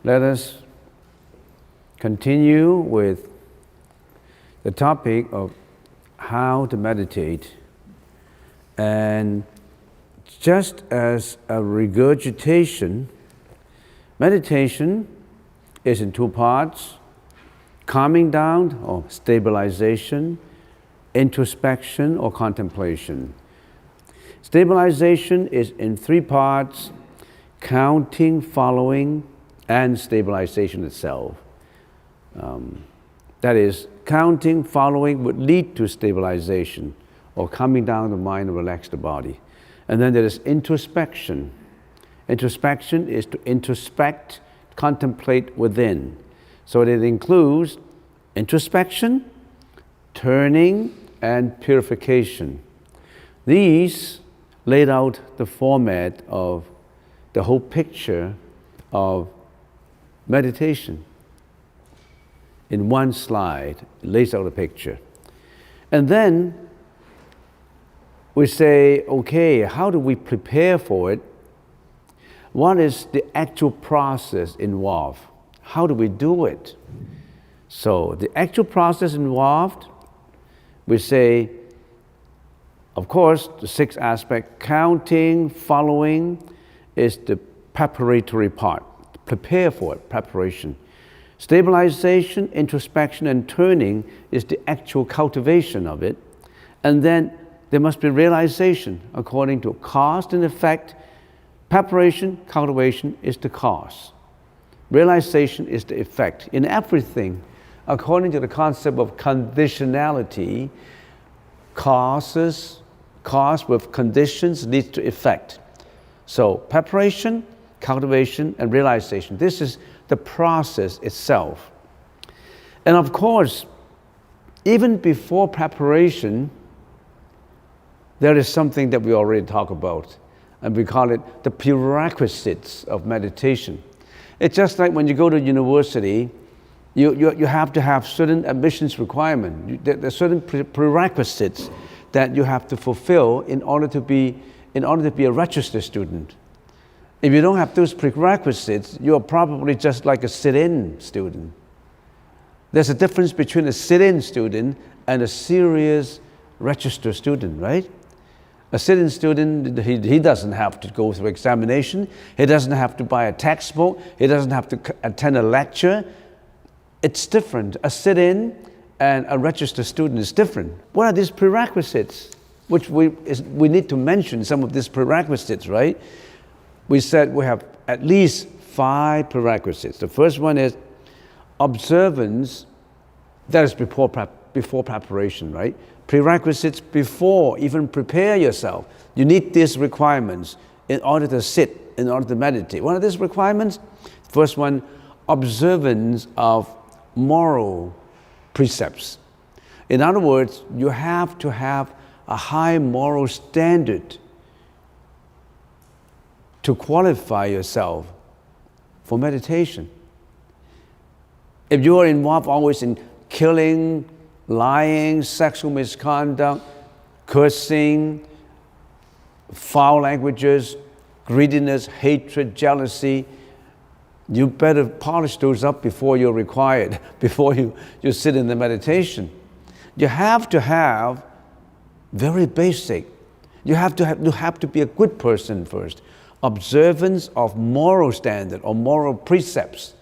Let us continue with the topic of how to meditate. And just as a regurgitation, meditation is in two parts: calming down or stabilization, introspection or contemplation. Stabilization is in three parts: counting, following, and stabilization itself. That is, counting, following would lead to stabilization or calming down the mind and relax the body. And then there is introspection. Introspection is to introspect, contemplate within. So it includes introspection, turning, and purification. These laid out the format of the whole picture of meditation. In one slide, it lays out a picture. And then we say, okay, how do we prepare for it? What is the actual process involved? How do we do it? So the actual process involved, we say, of course, the sixth aspect: counting, following, is the preparatory part. Prepare for it, preparation. Stabilization, introspection, and turning is the actual cultivation of it. And then there must be realization according to cause and effect. Preparation, cultivation is the cause. Realization is the effect. In everything, according to the concept of conditionality, cause with conditions leads to effect. So preparation, cultivation, and realization. This is the process itself. And of course, even before preparation, there is something that we already talked about, and we call it the prerequisites of meditation. It's just like when you go to university, you have to have certain admissions requirements. There are certain prerequisites that you have to fulfill in order to be a registered student. If you don't have those prerequisites, you are probably just like a sit-in student. There's a difference between a sit-in student and a serious registered student, right? A sit-in student, he doesn't have to go through examination. He doesn't have to buy a textbook. He doesn't have to attend a lecture. It's different. A sit-in and a registered student is different. What are these prerequisites? Which we need to mention some of these prerequisites, right? We said we have at least 5 prerequisites. The first one is observance. That is before preparation, right? Prerequisites before even prepare yourself. You need these requirements in order to sit, in order to meditate. What are these requirements? First one, observance of moral precepts. In other words, you have to have a high moral standard to qualify yourself for meditation. If you are involved always in killing, lying, sexual misconduct, cursing, foul languages, greediness, hatred, jealousy, you better polish those up before you're required, before you sit in the meditation. You have to have very basic. You have to be a good person first. Observance of moral standard or moral precepts.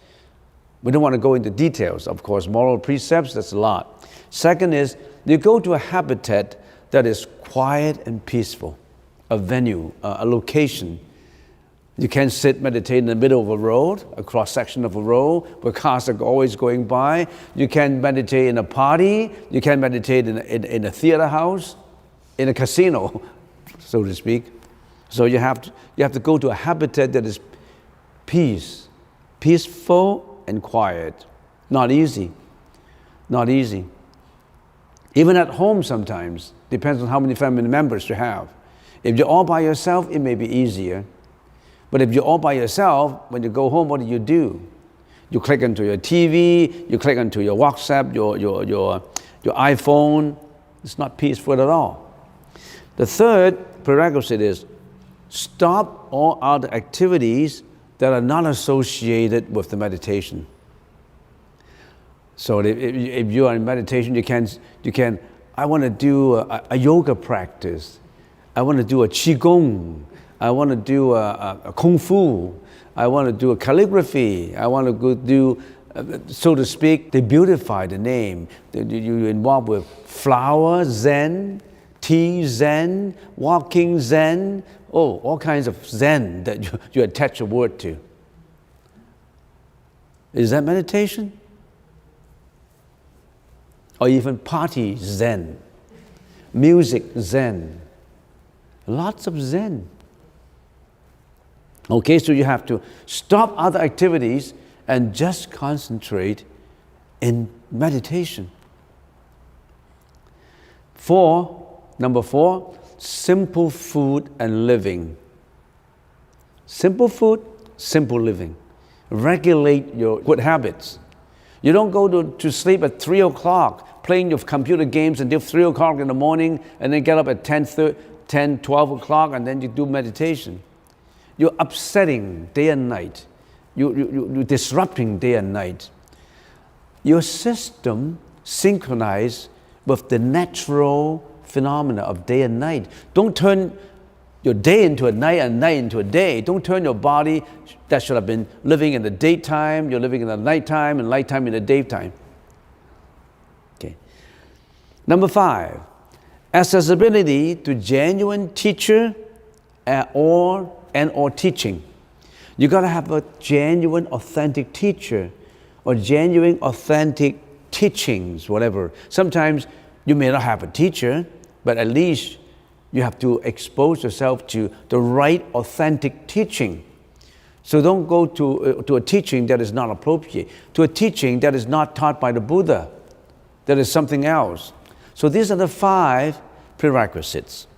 We don't want to go into details, of course. Moral precepts, that's a lot. Second is, you go to a habitat that is quiet and peaceful, a venue, a location. You can sit, meditate in the middle of a road, a cross-section of a road, where cars are always going by. You can meditate in a party. You can meditate in a theater house, in a casino, so to speak. So you have to go to a habitat that is peaceful and quiet. Not easy. Not easy. Even at home sometimes, depends on how many family members you have. If you're all by yourself, it may be easier. But if you're all by yourself, when you go home, what do? You click onto your TV, you click onto your WhatsApp, your iPhone. It's not peaceful at all. The third prerequisite is stop all other activities that are not associated with the meditation. So if you are in meditation, you can. I want to do a yoga practice. I want to do a qigong. I want to do a kung fu. I want to do a calligraphy. I want to go do, so to speak, they beautify the name. You involve with flower Zen, tea Zen, walking Zen, all kinds of Zen that you attach a word to. Is that meditation? Or even party Zen, music Zen, lots of Zen. Okay, so you have to stop other activities and just concentrate in meditation. Number 4, simple food and living. Simple food, simple living. Regulate your good habits. You don't go to sleep at 3 o'clock playing your computer games until 3 o'clock in the morning and then get up at 10, 12 o'clock and then you do meditation. You're upsetting day and night. You're disrupting day and night. Your system synchronizes with the natural phenomena of day and night. Don't turn your day into a night and night into a day. Don't turn your body that should have been living in the daytime, you're living in the nighttime, and nighttime in the daytime. Okay. Number 5, accessibility to genuine teacher or teaching. You got to have a genuine, authentic teacher or genuine, authentic teachings, whatever. Sometimes you may not have a teacher, but at least you have to expose yourself to the right, authentic teaching. So don't go to a teaching that is not appropriate, to a teaching that is not taught by the Buddha, that is something else. So these are the 5 prerequisites.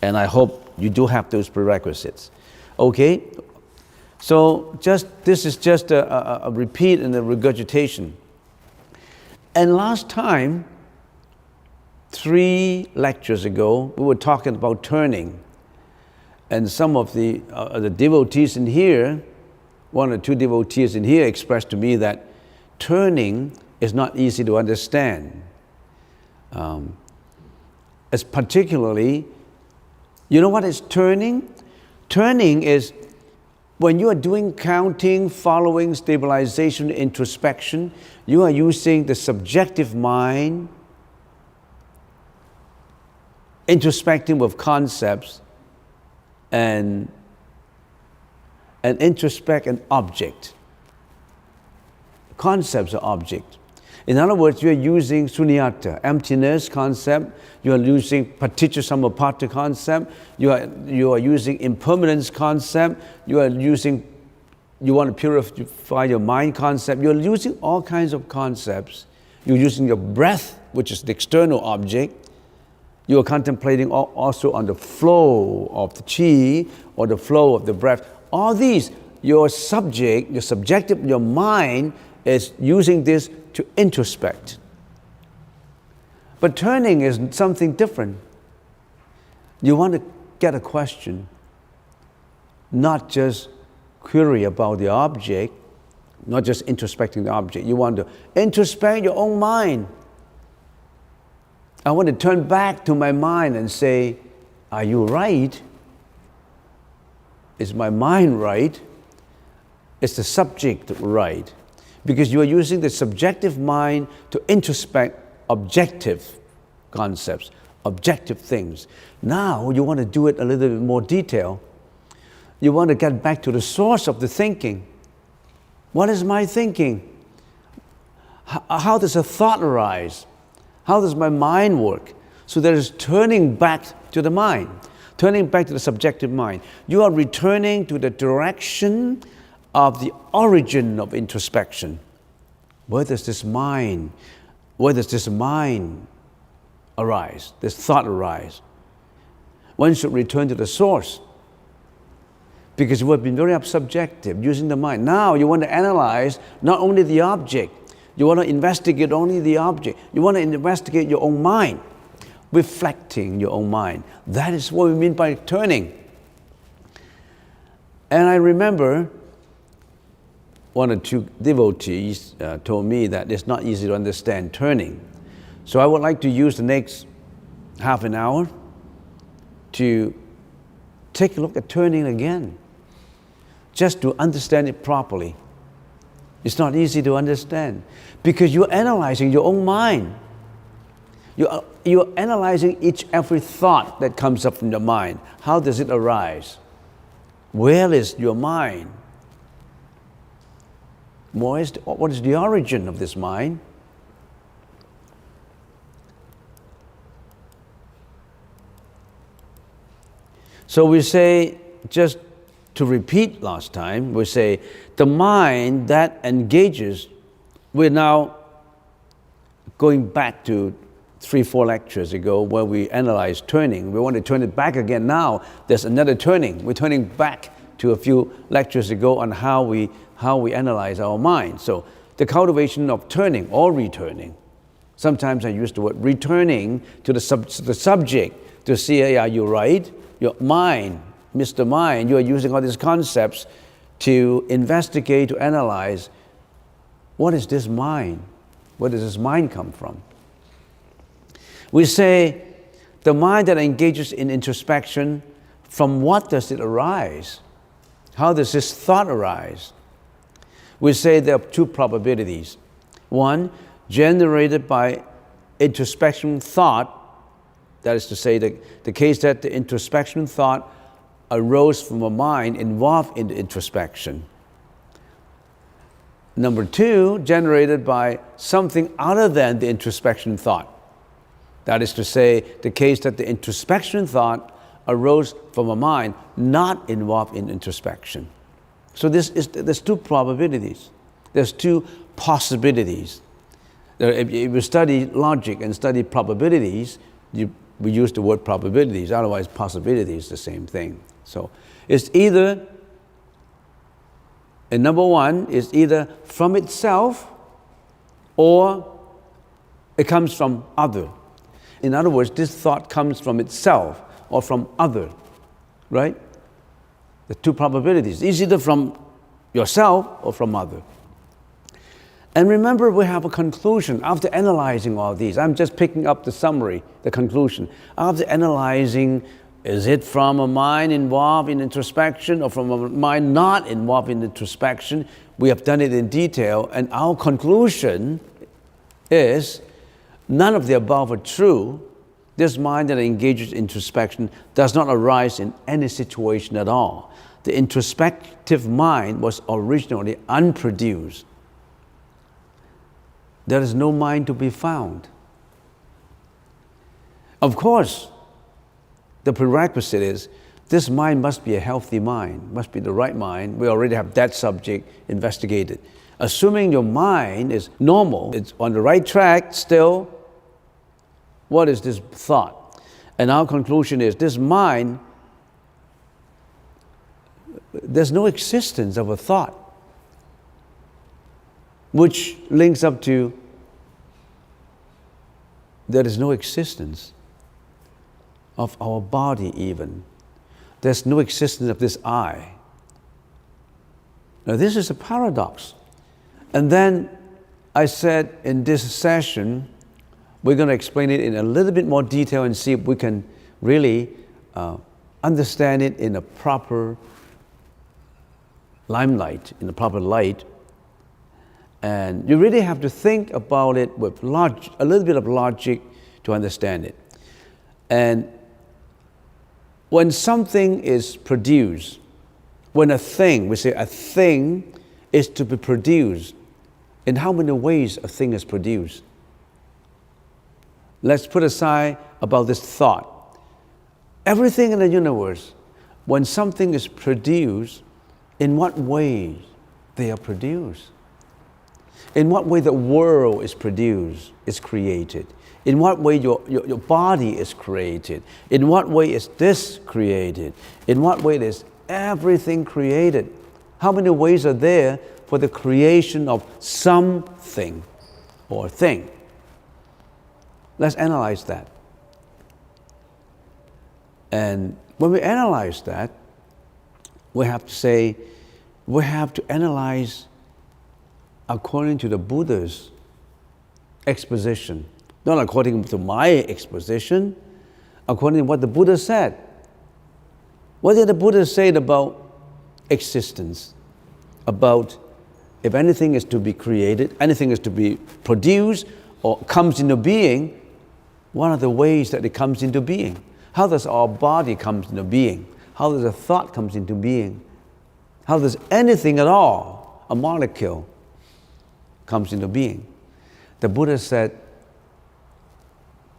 And I hope you do have those prerequisites. Okay? So this is just a repeat and a regurgitation. And last time, 3 lectures ago, we were talking about turning. And some of the devotees in here, 1 or 2 devotees in here expressed to me that turning is not easy to understand. As particularly, you know what is turning? Turning is when you are doing counting, following, stabilization, introspection, you are using the subjective mind, introspecting with concepts, and introspect an object. Concepts are object. In other words, you are using sunyata, emptiness concept. You are using paticca samuppada concept. You are using impermanence concept. You want to purify your mind concept. You are using all kinds of concepts. You're using your breath, which is the external object. You are contemplating also on the flow of the qi or the flow of the breath. All these, your mind is using this to introspect. But turning is something different. You want to get a question, not just query about the object, not just introspecting the object. You want to introspect your own mind. I want to turn back to my mind and say, are you right? Is my mind right? Is the subject right? Because you are using the subjective mind to introspect objective concepts, objective things. Now you want to do it a little bit more detail. You want to get back to the source of the thinking. What is my thinking? How does a thought arise? How does my mind work? So there is turning back to the mind, turning back to the subjective mind. You are returning to the direction of the origin of introspection. Where does this mind arise, this thought arise? One should return to the source. Because you have been very subjective, using the mind. Now you want to analyze not only the object, you want to investigate only the object. You want to investigate your own mind, reflecting your own mind. That is what we mean by turning. And I remember one or two devotees told me that it's not easy to understand turning. So I would like to use the next half an hour to take a look at turning again, just to understand it properly. It's not easy to understand because you're analyzing your own mind. You're analyzing every thought that comes up from your mind. How does it arise? Where is your mind? What is the origin of this mind? So we say, just to repeat last time, we say the mind that engages, we're now going back to 3-4 lectures ago where we analyzed turning. We want to turn it back again now. There's another turning. We're turning back to a few lectures ago on how we analyze our mind. So the cultivation of turning or returning. Sometimes I use the word returning to the subject to see, hey, are you right? Your mind, Mr. Mind, you are using all these concepts to investigate, to analyze, what is this mind? Where does this mind come from? We say the mind that engages in introspection, from what does it arise? How does this thought arise? We say there are two probabilities. One, generated by introspection thought, that is to say, the case that the introspection thought arose from a mind involved in the introspection. Number two, generated by something other than the introspection thought. That is to say, the case that the introspection thought arose from a mind not involved in introspection. So there's two probabilities. There's two possibilities. If you study logic and study probabilities, we use the word probabilities, otherwise possibility is the same thing. So it's either, and number one is either from itself or it comes from other. In other words, this thought comes from itself or from other, right? The two probabilities. It's either from yourself or from other. And remember, we have a conclusion after analyzing all these. I'm just picking up the summary, the conclusion. After analyzing, is it from a mind involved in introspection or from a mind not involved in introspection? We have done it in detail, and our conclusion is none of the above are true. This mind that engages in introspection does not arise in any situation at all. The introspective mind was originally unproduced. There is no mind to be found. Of course, the prerequisite is this mind must be a healthy mind, must be the right mind. We already have that subject investigated. Assuming your mind is normal, it's on the right track still, what is this thought? And our conclusion is this mind, there's no existence of a thought, which links up to there is no existence of our body even. There's no existence of this I. Now this is a paradox. And then I said in this session, we're going to explain it in a little bit more detail and see if we can really understand it in a proper limelight, in a proper light. And you really have to think about it with a little bit of logic to understand it. And when something is produced, when a thing, we say a thing is to be produced, in how many ways a thing is produced? Let's put aside about this thought. Everything in the universe, when something is produced, in what ways they are produced? In what way the world is produced, is created? In what way your body is created? In what way is this created? In what way is everything created? How many ways are there for the creation of something or thing? Let's analyze that. And when we analyze that, we have to say, we have to analyze according to the Buddha's exposition, not according to my exposition, according to what the Buddha said. What did the Buddha say about existence? About if anything is to be created, anything is to be produced or comes into being, what are the ways that it comes into being? How does our body come into being? How does a thought comes into being? How does anything at all, a molecule, comes into being? The Buddha said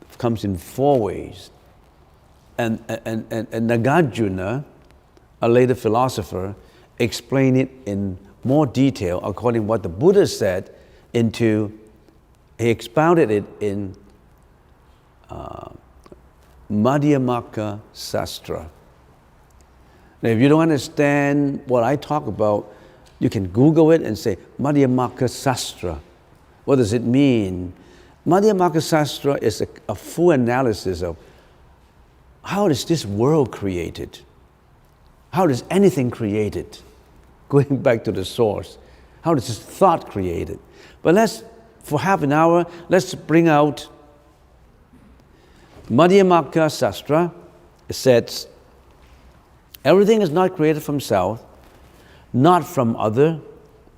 it comes in 4 ways. And Nagarjuna, a later philosopher, explained it in more detail according to what the Buddha said he expounded it in Madhyamaka Sastra. Now, if you don't understand what I talk about, you can Google it and say, Madhyamaka Sastra. What does it mean? Madhyamaka Sastra is a full analysis of how is this world created? How is anything created? Going back to the source. How is this thought created? But for half an hour, let's bring out Madhyamaka Sastra. It says, everything is not created from self, not from other,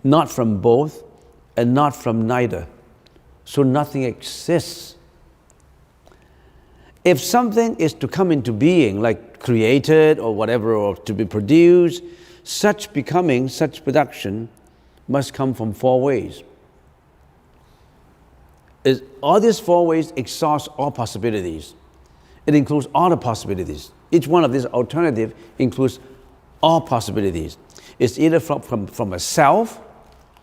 not from both, and not from neither. So nothing exists. If something is to come into being, like created or whatever, or to be produced, such becoming, such production must come from 4 ways. All these 4 ways exhaust all possibilities. It includes all the possibilities. Each one of these alternatives includes all possibilities. It's either from a self,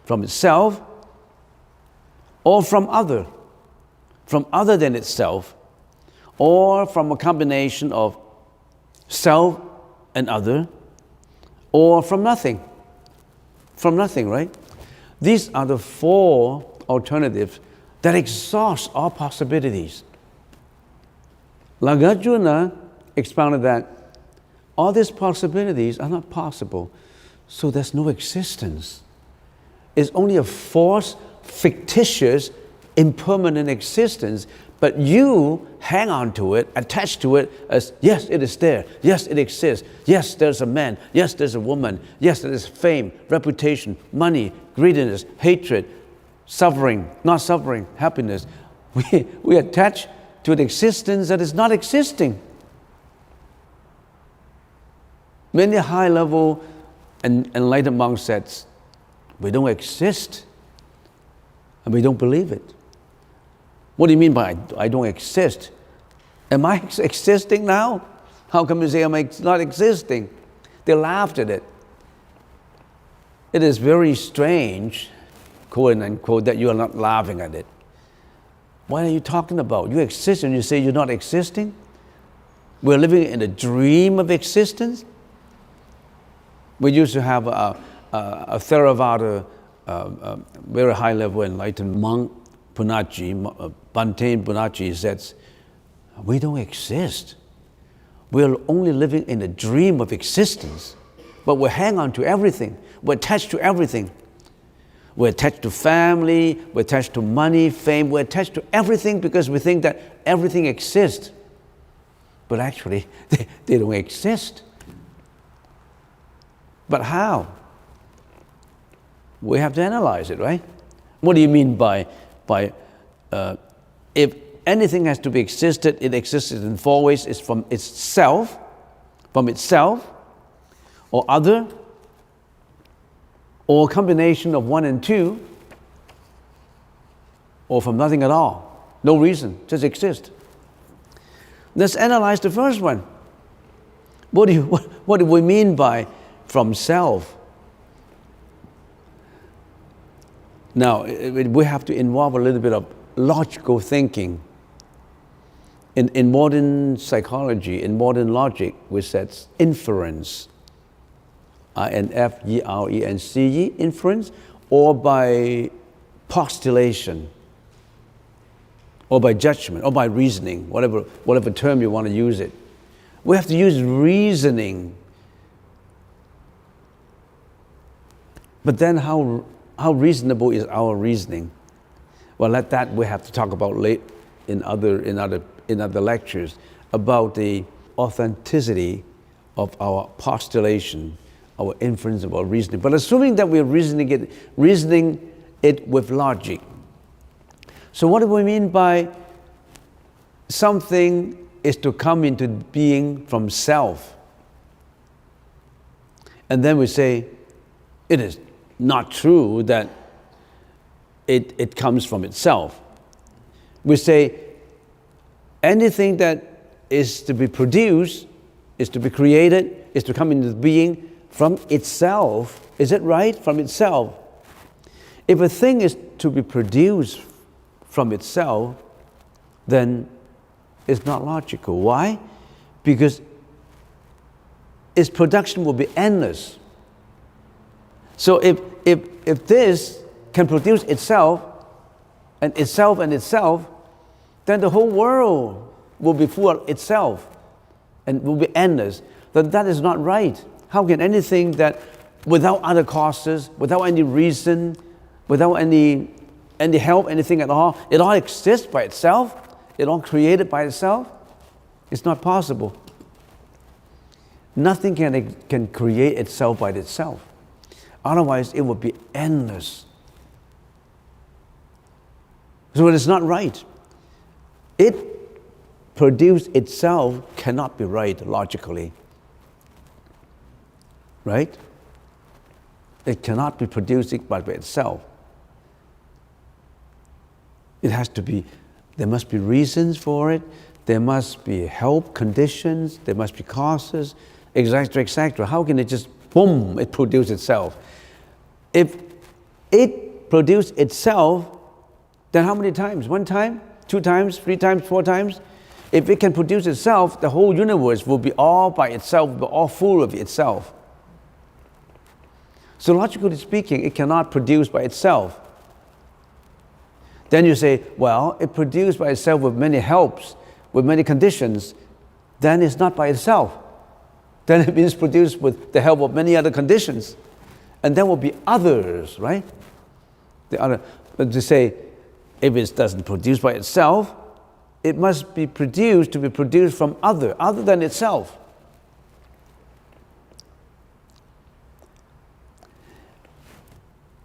from itself, or from other than itself, or from a combination of self and other, or from nothing. From nothing, right? These are the 4 alternatives that exhaust all possibilities. Nagarjuna expounded that all these possibilities are not possible, so there's no existence. It's only a false, fictitious, impermanent existence, but you hang on to it, attach to it as, yes, it is there, yes, it exists, yes, there's a man, yes, there's a woman, yes, there is fame, reputation, money, greediness, hatred, suffering, not suffering, happiness. We attach to an existence that is not existing. Many high-level and enlightened monks said, we don't exist, and we don't believe it. What do you mean by I don't exist? Am I existing now? How come you say I'm not existing? They laughed at it. It is very strange, quote unquote, that you are not laughing at it. What are you talking about? You exist and you say you're not existing? We're living in a dream of existence? We used to have a Theravada, very high-level enlightened monk, Bhante Punaji says, we don't exist. We're only living in a dream of existence, but we hang on to everything. We're attached to everything. We're attached to family, we're attached to money, fame, we're attached to everything because we think that everything exists. But actually, they don't exist. But how? We have to analyze it, right? What do you mean by if anything has to be existed, it exists in 4 ways. It's from itself, or other, or a combination of 1 and 2, or from nothing at all. No reason, just exist. Let's analyze the first one. What do we mean by from self? Now, we have to involve a little bit of logical thinking. In modern psychology, in modern logic, we said inference, I-N-F-E-R-E-N-C-E, inference, or by postulation, or by judgment, or by reasoning, whatever term you want to use it. We have to use reasoning. But then how how reasonable is our reasoning? Well, that we have to talk about late in other lectures about the authenticity of our postulation, our inference of our reasoning. But assuming that we're reasoning it with logic. So what do we mean by something is to come into being from self? And then we say, it is not true that it comes from itself. We say, anything that is to be produced, is to be created, is to come into being from itself. Is it right? From itself. If a thing is to be produced from itself, then it's not logical. Why? Because its production will be endless. So if this can produce itself, and itself, then the whole world will be full of itself and will be endless. Then that is not right. How can anything that without other causes, without any reason, without any help, anything at all, it all exists by itself? It all created by itself? It's not possible. Nothing can create itself by itself. Otherwise, it would be endless. So it is not right. It produced itself cannot be right logically. Right? It cannot be produced by itself. It has to be, there must be reasons for it, there must be help, conditions, there must be causes, etc., etc. How can it just, boom, it produce itself? If it produced itself, then how many times? 1 time? 2 times? 3 times? 4 times? If it can produce itself, the whole universe will be all by itself, will be all full of itself. So logically speaking, it cannot produce by itself. Then you say, well, it produced by itself with many helps, with many conditions, then it's not by itself. Then it means produced with the help of many other conditions. And there will be others, right? But to say, if it doesn't produce by itself, it must be produced to be produced from other than itself.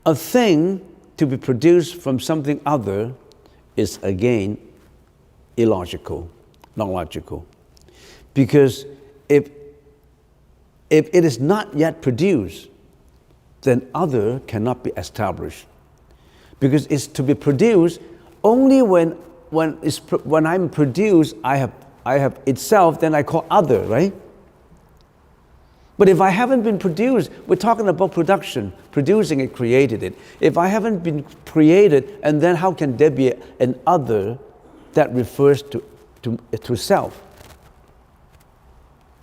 A thing to be produced from something other is again illogical, not logical. Because if it is not yet produced, then other cannot be established. Because it's to be produced only when I'm produced, I have itself, then I call other, right? But if I haven't been produced, we're talking about production, producing it, created it. If I haven't been created, and then how can there be an other that refers to self?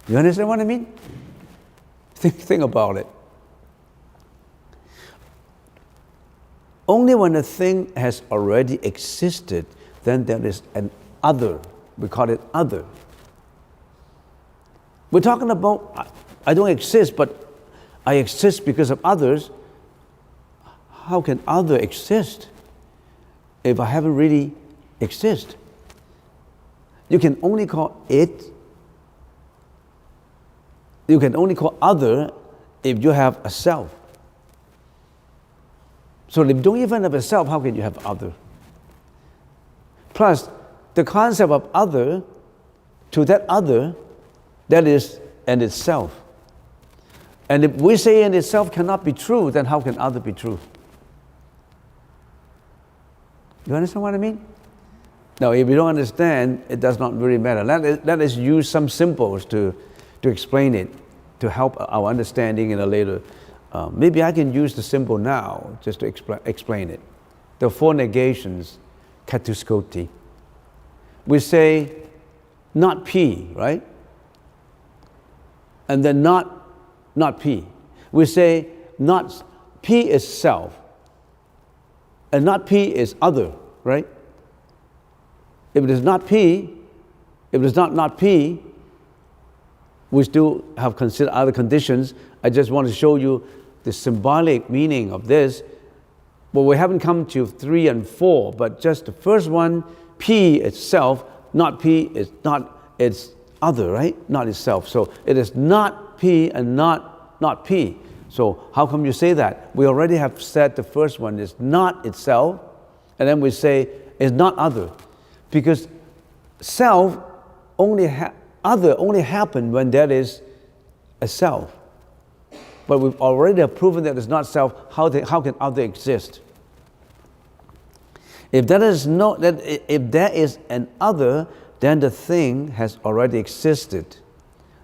You understand what I mean? Think about it. Only when a thing has already existed, then there is an other. We call it other. We're talking about, I don't exist, but I exist because of others. How can other exist if I haven't really exist? You can only call it, you can only call other if you have a self. So if you don't even have a self, how can you have other? Plus, the concept of other, to that other, that is and itself. And if we say in itself cannot be true, then how can other be true? You understand what I mean? Now, if you don't understand, it does not really matter. Let us use some symbols to explain it, to help our understanding in a later. Maybe I can use the symbol now just to explain it. The 4 negations, katuskoti. We say not P, right? And then not P. We say not P is self, and not P is other, right? If it is not P, if it is not P, we still have considered other conditions. I just want to show you the symbolic meaning of this. Well, we haven't come to 3 and 4, but just the first one, P itself, not P, it's other, right? Not itself. So it is not P and not P. So how come you say that? We already have said the first one is not itself, and then we say it's not other. Because self other only happen when there is a self. But we've already proven that it's not self. How can other exist? If there is an other, then the thing has already existed.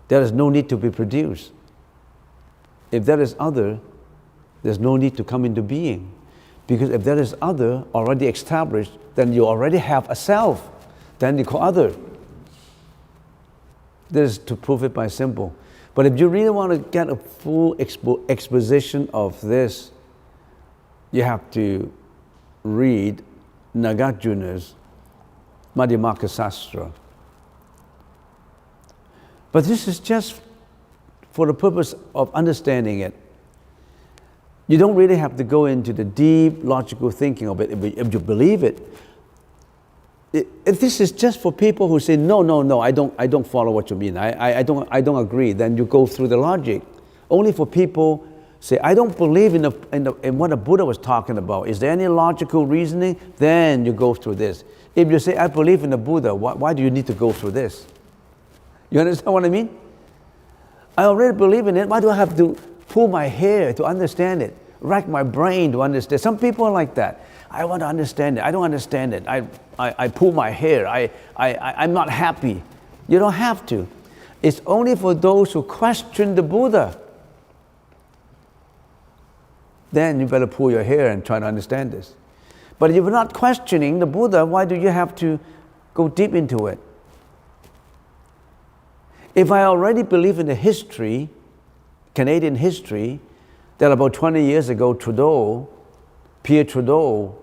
There is no need to be produced. If there is other, there's no need to come into being. Because if there is other already established, then you already have a self. Then you call other. This is to prove it by symbol. But if you really want to get a full exposition of this, you have to read Nagarjuna's Madhyamaka Sastra. But this is just for the purpose of understanding it. You don't really have to go into the deep logical thinking of it if you believe it. If this is just for people who say, no, I don't follow what you mean, I don't agree, then you go through the logic. Only for people say, I don't believe in what the Buddha was talking about. Is there any logical reasoning? Then you go through this. If you say, I believe in the Buddha, why do you need to go through this? You understand what I mean? I already believe in it. Why do I have to pull my hair to understand it? Rack my brain to understand. Some people are like that. I want to understand it. I don't understand it. I pull my hair. I'm not happy. You don't have to. It's only for those who question the Buddha. Then you better pull your hair and try to understand this. But if you're not questioning the Buddha, why do you have to go deep into it? If I already believe in the history, Canadian history, that about 20 years ago, Pierre Trudeau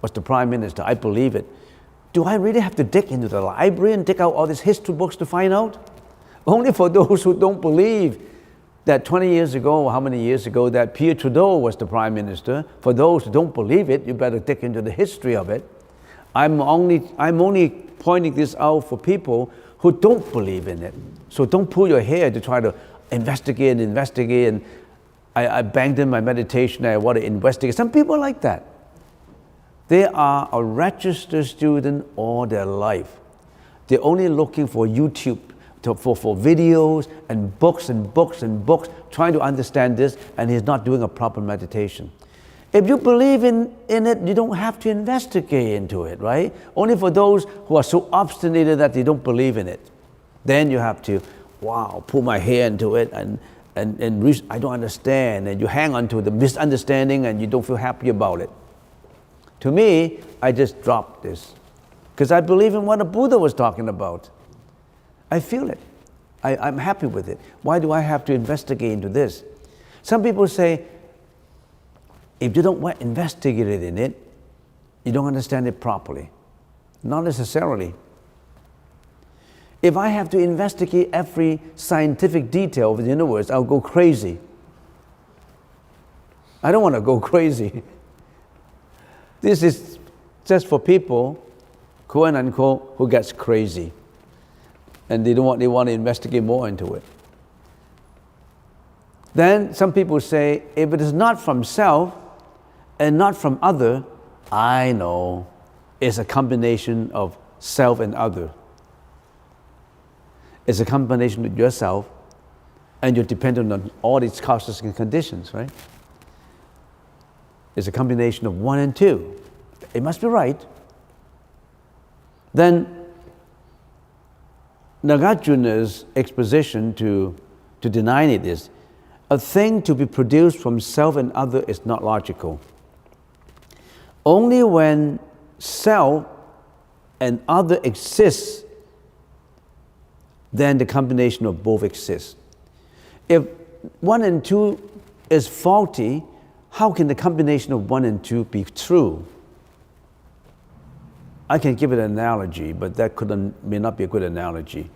was the Prime Minister, I believe it. Do I really have to dig into the library and dig out all these history books to find out? Only for those who don't believe that 20 years ago, or how many years ago, that Pierre Trudeau was the Prime Minister. For those who don't believe it, you better dig into the history of it. I'm only pointing this out for people who don't believe in it. So don't pull your hair to try to investigate. And I banged in my meditation, I want to investigate. Some people are like that. They are a registered student all their life. They're only looking for YouTube, for videos and books, trying to understand this, and he's not doing a proper meditation. If you believe in it, you don't have to investigate into it, right? Only for those who are so obstinate that they don't believe in it. Then you have to, pull my hair into it, and I don't understand, and you hang on to the misunderstanding and you don't feel happy about it. To me, I just dropped this because I believe in what the Buddha was talking about. I feel it. I'm happy with it. Why do I have to investigate into this? Some people say, if you don't investigate in it, you don't understand it properly. Not necessarily. If I have to investigate every scientific detail of the universe, I'll go crazy. I don't want to go crazy. This is just for people, quote unquote, who gets crazy. And they want to investigate more into it. Then some people say, if it is not from self and not from other, I know it's a combination of self and other. It's a combination of yourself, and you're dependent on all these causes and conditions, right? It's a combination of 1 and 2. It must be right. Then Nagarjuna's exposition to deny it is, a thing to be produced from self and other is not logical. Only when self and other exists, then the combination of both exists. If 1 and 2 is faulty, how can the combination of 1 and 2 be true? I can give it an analogy, but that may not be a good analogy.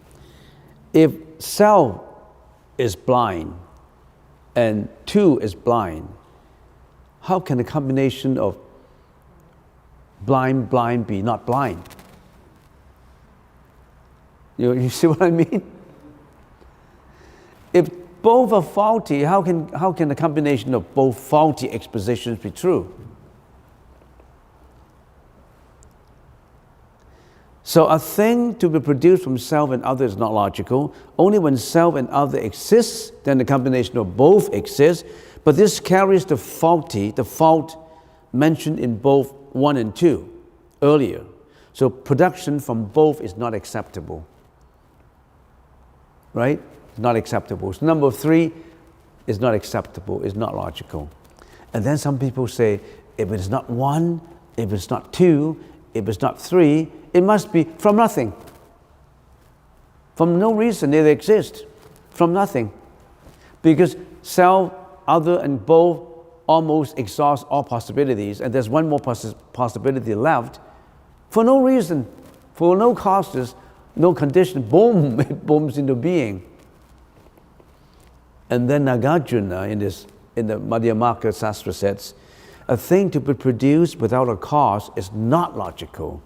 If self is blind and 2 is blind, how can a combination of blind be not blind? You see what I mean? If both are faulty, how can a combination of both faulty expositions be true? So a thing to be produced from self and other is not logical. Only when self and other exists, then the combination of both exists. But this carries the fault mentioned in both 1 and 2 earlier. So production from both is not acceptable. Right? It's not acceptable. So number 3 is not acceptable, it's not logical. And then some people say, if it's not 1, if it's not 2, if it's not 3, it must be from nothing. From no reason it exists. From nothing. Because self, other, and both almost exhaust all possibilities, and there's one more possibility left. For no reason, for no causes, no condition, boom, it booms into being. And then Nagarjuna in the Madhyamaka Sastra says, a thing to be produced without a cause is not logical,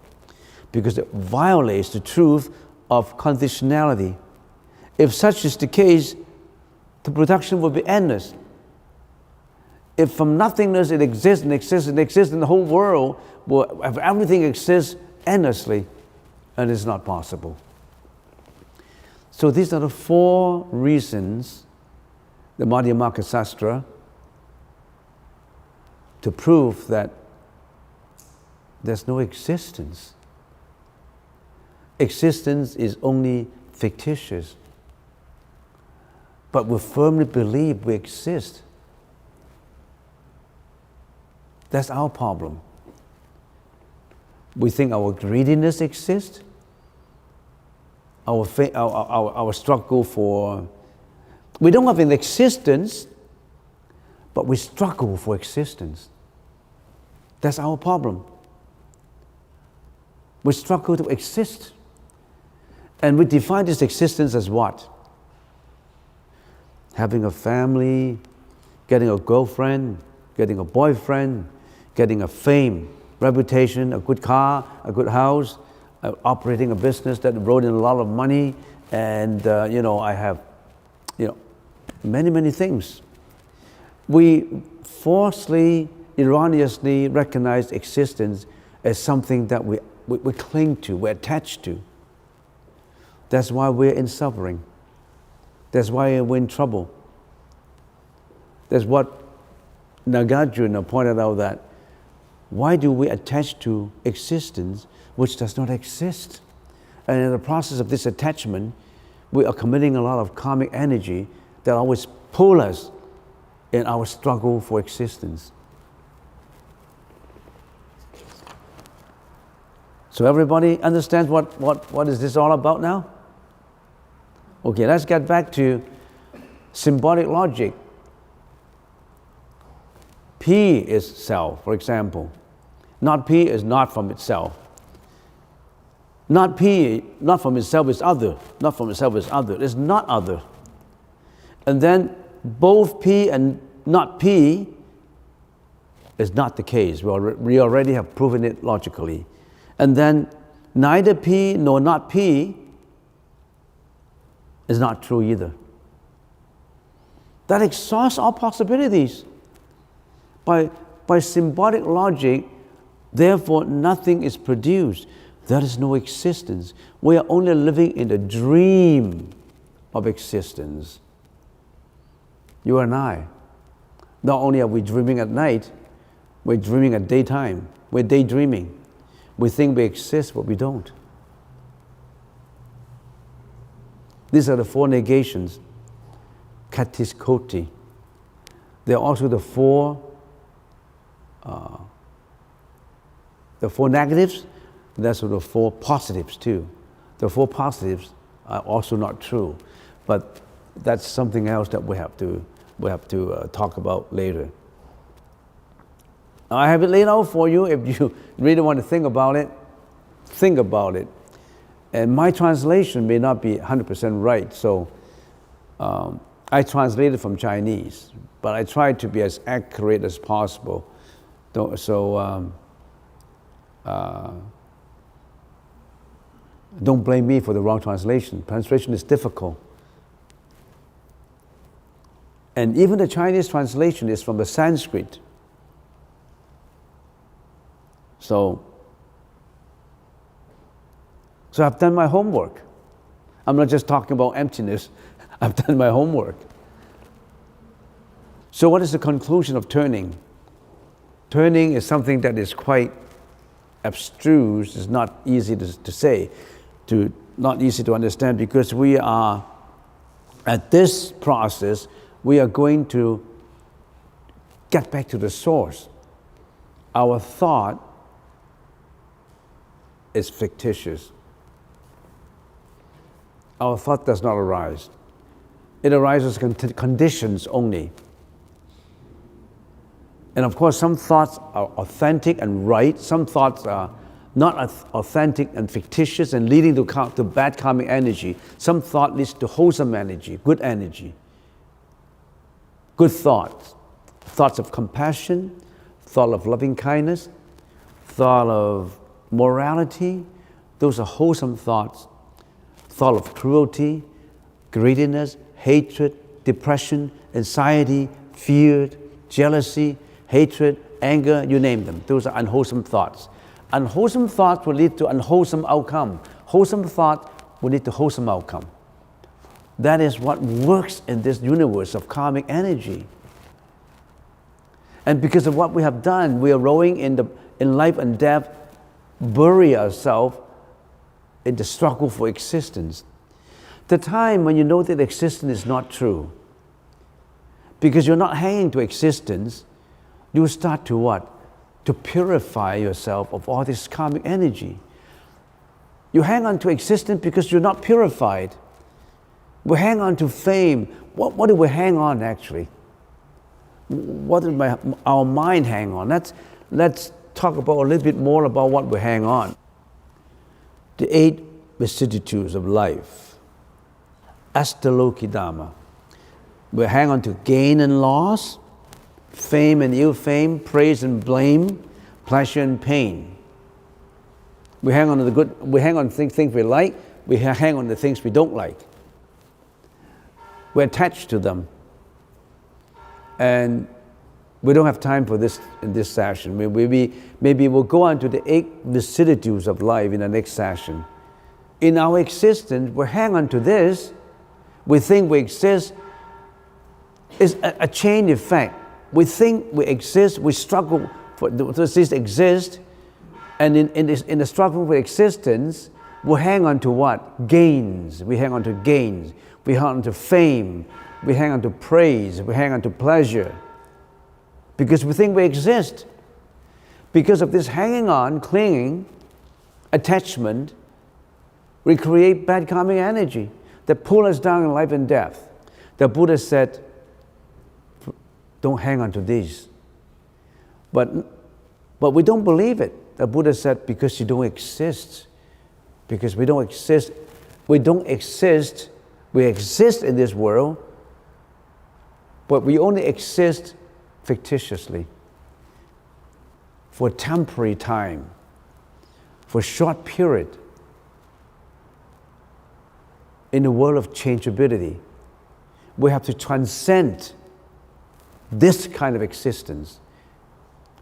because it violates the truth of conditionality. If such is the case, the production will be endless. If from nothingness it exists and exists and exists in the whole world, if everything exists endlessly, and it's not possible. So these are the 4 reasons, the Madhyamaka Sastra, to prove that there's no existence. Existence is only fictitious. But we firmly believe we exist. That's our problem. We think our greediness exists. Our struggle for... We don't have an existence, but we struggle for existence. That's our problem. We struggle to exist. And we define this existence as what? Having a family, getting a girlfriend, getting a boyfriend, getting a fame, reputation, a good car, a good house, operating a business that brought in a lot of money, and I have, many things. We falsely, erroneously recognize existence as something that we cling to, we're attached to. That's why we're in suffering. That's why we're in trouble. That's what Nagarjuna pointed out, that why do we attach to existence which does not exist? And in the process of this attachment, we are committing a lot of karmic energy that always pull us in our struggle for existence. So everybody understands what is this all about now? Okay, let's get back to symbolic logic. P is self, for example. Not P is not from itself. Not P, not from itself is other. Not from itself is other. It's not other. And then both P and not P is not the case. We already have proven it logically. And then neither P nor not P is not true either. That exhausts all possibilities. By symbolic logic, therefore nothing is produced. There is no existence. We are only living in the dream of existence. You and I. Not only are we dreaming at night, we're dreaming at daytime. We're daydreaming. We think we exist, but we don't. These are the 4 negations. Katiskoti. There are also the 4 negatives. There's the 4 positives too. The 4 positives are also not true, but that's something else that we have to talk about later. Now, I have it laid out for you. If you really want to think about it, think about it. And my translation may not be 100% right, so I translated from Chinese, but I tried to be as accurate as possible Don't blame me for the wrong translation. Translation is difficult. And even the Chinese translation is from the Sanskrit. So I've done my homework. I'm not just talking about emptiness. I've done my homework. So what is the conclusion of turning? Turning is something that is quite abstruse. It's not easy to say, not easy to understand, because we are, at this process, we are going to get back to the source. Our thought is fictitious. Our thought does not arise. It arises conditions only. And of course, some thoughts are authentic and right. Some thoughts are not authentic and fictitious and leading to bad karmic energy. Some thought leads to wholesome energy, good thoughts. Thoughts of compassion, thought of loving kindness, thought of morality. Those are wholesome thoughts. Thought of cruelty, greediness, hatred, depression, anxiety, fear, jealousy, hatred, anger, you name them. Those are unwholesome thoughts. Unwholesome thoughts will lead to unwholesome outcome. Wholesome thought will lead to wholesome outcome. That is what works in this universe of karmic energy. And because of what we have done, we are rowing in life and death, bury ourselves in the struggle for existence. The time when you know that existence is not true, because you're not hanging to existence, you start to what? To purify yourself of all this karmic energy. You hang on to existence because you're not purified. We hang on to fame. What do we hang on actually? What does our mind hang on? Let's talk about a little bit more about what we hang on. The 8 vicissitudes of life. Astalokidharma. We hang on to gain and loss, fame and ill fame, praise and blame, pleasure and pain. We hang on to the good, we hang on to things we like, we hang on to things we don't like. We're attached to them. And we don't have time for this in this session. Maybe we'll go on to the 8 vicissitudes of life in the next session. In our existence, we hang on to this. We think we exist. It's a chain effect. We think we exist. We struggle for this exist, and in the struggle for existence, we hang on to what? Gains. We hang on to gains. We hang on to fame. We hang on to praise. We hang on to pleasure. Because we think we exist. Because of this hanging on, clinging, attachment, we create bad karmic energy that pull us down in life and death. The Buddha said, don't hang on to these. But we don't believe it. The Buddha said, because you don't exist. Because we don't exist. We don't exist. We exist in this world, but we only exist fictitiously for temporary time, for a short period in the world of changeability. We have to transcend this kind of existence.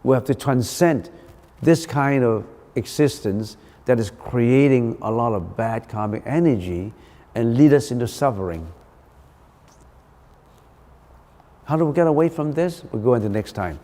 We have to transcend this kind of existence that is creating a lot of bad karmic energy and lead us into suffering. How do we get away from this? We'll go into next time.